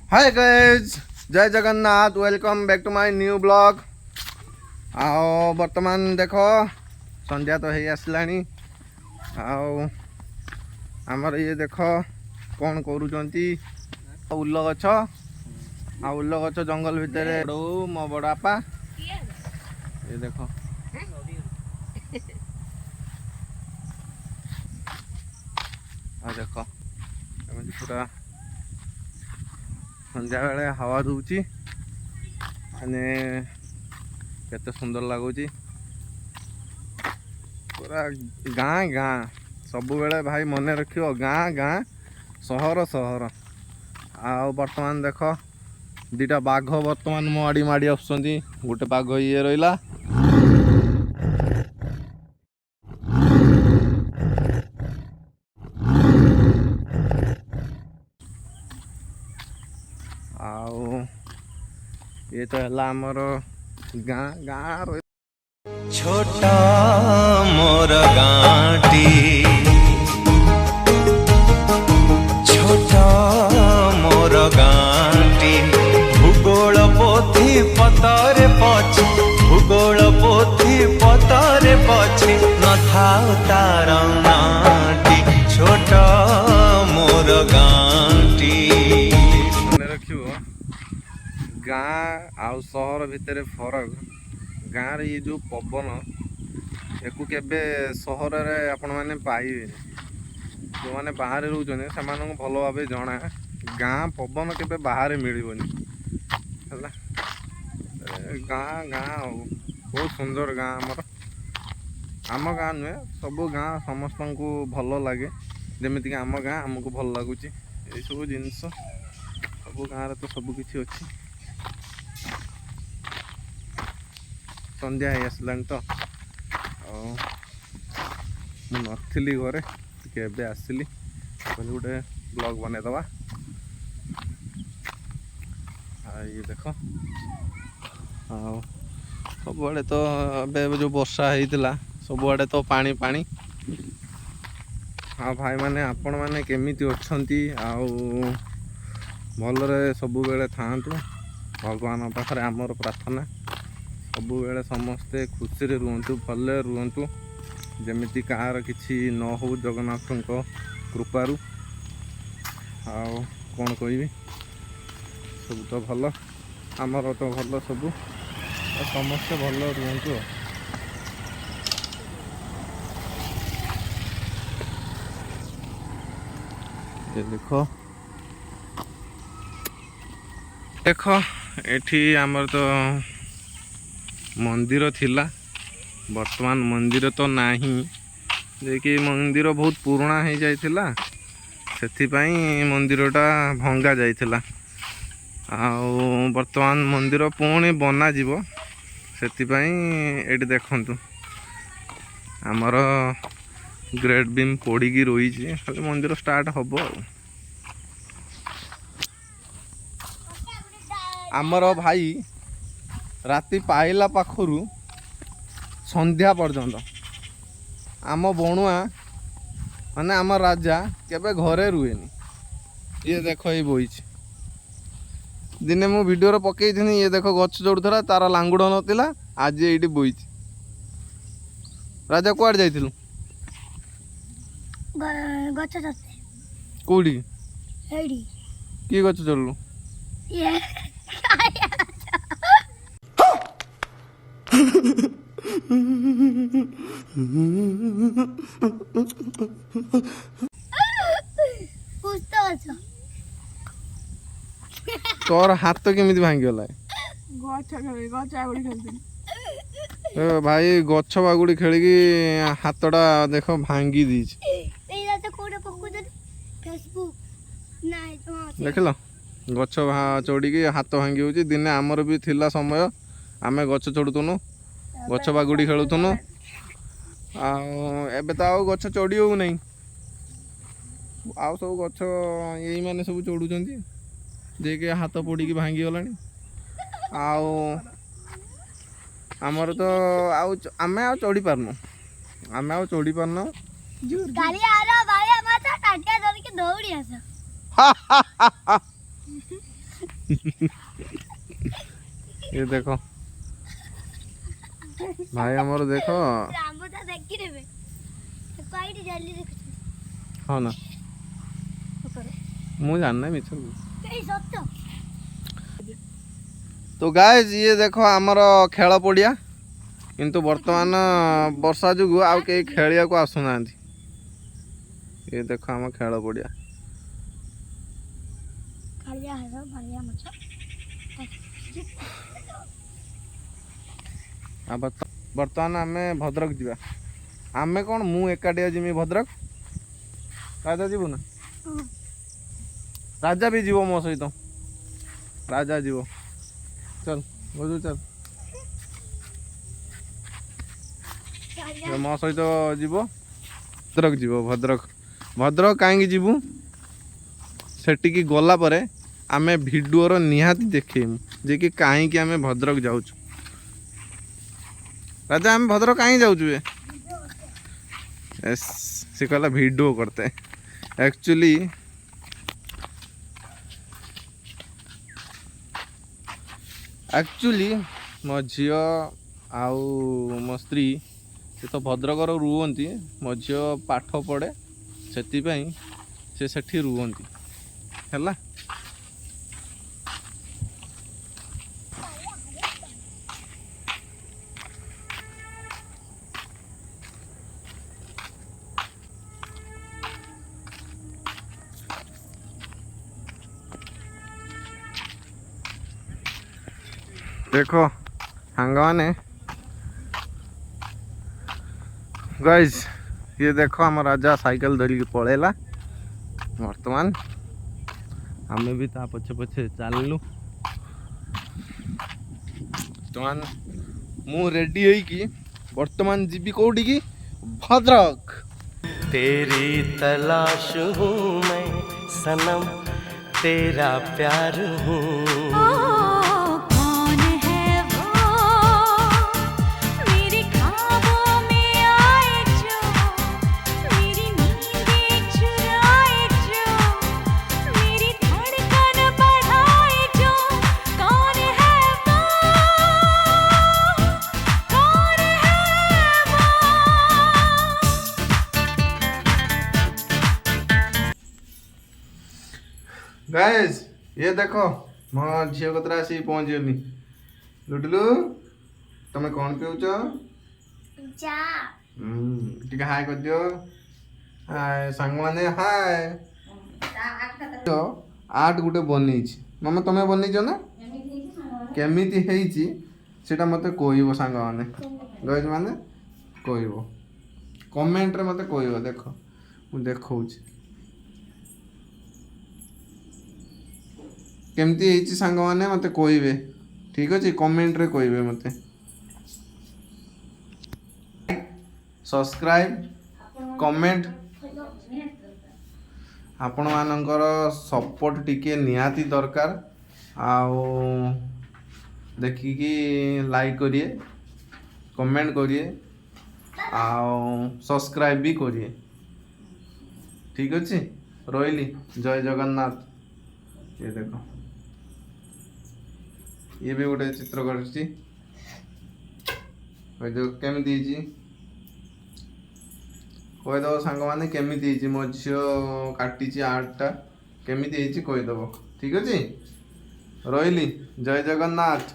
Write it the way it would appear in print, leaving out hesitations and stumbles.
हाय guys, जय Jagannath. Welcome back to my new blog. आओ बर्तमान देख संध्या तो है आसलानी। आओ आमर ये देख कौन करूँगी उल गछ आ उल गछ जंगल भितर मो बड़ापा ये देख देख पूरा संध्या बेले हवा दूची माने केते सुंदर लगुच पूरा गाँ गाँ सब बेले भाई मन रखियो गाँ गाँ सहर सहर। आ बर्तमान देख दीटा बाघ बर्तमान मो आड़ी माड़ी आसुँच गोटे बाघ ये रहा आओ ये तो है आमर गाँ गाँ छोटा मोर गाँटी छोटा मोर गाँटी भूगोल पोथी पतरे पछ भूगोल पोथी पतरे पछे न थाउ तार नाटी छोटा मोर गाँटी। मन रखियो गाँ आउ सहर भितर फरक। गाँ रे ये जो पवन एकु केबे सहर रे आपण माने पाइबे जो माने बाहर रहउछने सेमानन भल भाबे जणा गाँ पवन केबे बाहर मिलबोनी हला। गाँ गाँ बहुत सुंदर गाँ हमर आम गाँ नुहे सब गाँ समस्त को भल लगे जमीती आम गाँ आमको भल लगुच ये सब जिनस सब गाँव तो सब किछि अछि। संध्या आसलानी तो नी घरे के आसली कहली गोटे ब्लॉग बनईदबा। ये देख सब तो अब जो वर्षा होता सबुआड़े तो पानी पानी। हाँ भाई माने आपण माने केमिति अछंती आउ भलरे सबु बेले थांतु भगवान पाखरे आमर प्रार्थना सबु बेले समस्ते खुशी रे रुहंतु भले रुहंतु जेमिति कार किछि न हो जगन्नाथଙ୍କ कृपारू। आउ कौन कहबी सब तो भल आमर तो भल सबू समस्ते भल रुहंतु। देख देख एठी आमर तो मंदिर थिला वर्तमान मंदिर तो नाही जेकि मंदिर बहुत पुराना हो जाइथिला सेथिपाई मंदिरटा भंगा जाइथिला आउ वर्तमान मंदिर पुणी बना जीवो सेथिपाई एठी देखंतु आमर ग्रेट बीम पड़िकी रही खाली मंदिर स्टार्ट हम। आमर भाई राति पाइला पाखरु संध्या पर्यंत आम बणुआ माने आम राजा केबे घरे रुएनी। ये देख ये बही दिने मु वीडियो पकई थी ये देख गछ चढ़ुला तार लांगुड़ नथिला आज ये बही। राजा कुआडे जाइथिलु गछ कोडी एडी की गछ चढ़लु ये तोर हाथ केमिति भांगी गला भाई गछ बागुड़ी खेलिकी हाथटा देख भांगी दीच देखल गछ चढ़ी हाथ भांगी होची। दिने आमर भी थिला समय आमे गछ चढ़ुतुनु गछ बागुड़ी खेलुथुनु एबे तो आउ गछ चढ़ी हो नहीं आउ सब गछ यही माने सब चढ़ुचंती जे हाथ पड़ी भांगी गलानी। आउ आमर तो आउ आमे आउ चढ़ी पारनु आमे आउ चढ़ी पारनु गाली आ रहा भाई हमारा टाटिया धर के दौड़ी आसा ये देखो भाई हमर देखो रामदा देखि देबे कोइडी जल्दी देख हाँ ना मुझे जानना मिछ कई सत्य तो गाइज ये देखो आमर खेल पड़िया किंतु वर्तमान वर्षा जुगु आउ के खेलिया को आसुना। ये देखो आम खेल पड़िया कालिया है बढ़िया मछ बर्तमान आमे भद्रक जीवा आमे कौन मु एकाटिया जिमी भद्रक राजा जीवु ना राजा भी जीव मो सहित राजा जीव चल बुझु चल मो सहित जीव भद्रक जीव भद्रक भद्रक कहीं जीवु सेटिकी गला परे आमे भिडियोर निहाती देखेमु जे कि कहीं आमे भद्रक जाउछु। राजा आम भद्रक कहीं जाऊँ से कहला वीडियो करते एक्चुअली मो झी आउ मो स्त्री से तो भद्रक रुहंती मो झी पाठ पढ़े से सेठी रुहंती है। देखो सांगवाने गाइज ये देखो आम राजा साइकिल धरिकी पळेला वर्तमान आमे भी ता पछे पछे चललु वर्तमान मु रेडी होई की वर्तमान जीबी कोडी की भद्रक। तेरी तलाश हूँ मैं सनम तेरा प्यार हूँ। गाइस ये देखो मो झील कतरा आसी पहुँच गली लुटलू तमें कौन पिउच जा टिके हाय कर दियो हाय सांग माने हाय तो आर्ट गुटे बनी मामा तमें बनी ना केमिति हेइची सेटा मते कहइबो सांग माने गाइस माने कहइबो कमेंट रे मते कहइबो देखो मु देखौची केमती हेची सांग माने मते कहइबे ठीक अछि कमेंट रे कहइबे मते सब्सक्राइब कमेंट आपण मानकर सपोर्ट टिके निहाती दरकार आओ देखिकी लाइक करिए कमेंट करिए आओ सब्सक्राइब भी करिए ठीक अछि रोइली जय जगन्नाथ। ये देखो ये भी गोटे चित्र करछि केमिति कहीदेव सांग मैंने केमिति मो झील काटी आर्टा केमिति कहीदेव ठीक अच्छे रोइली जय जगन्नाथ।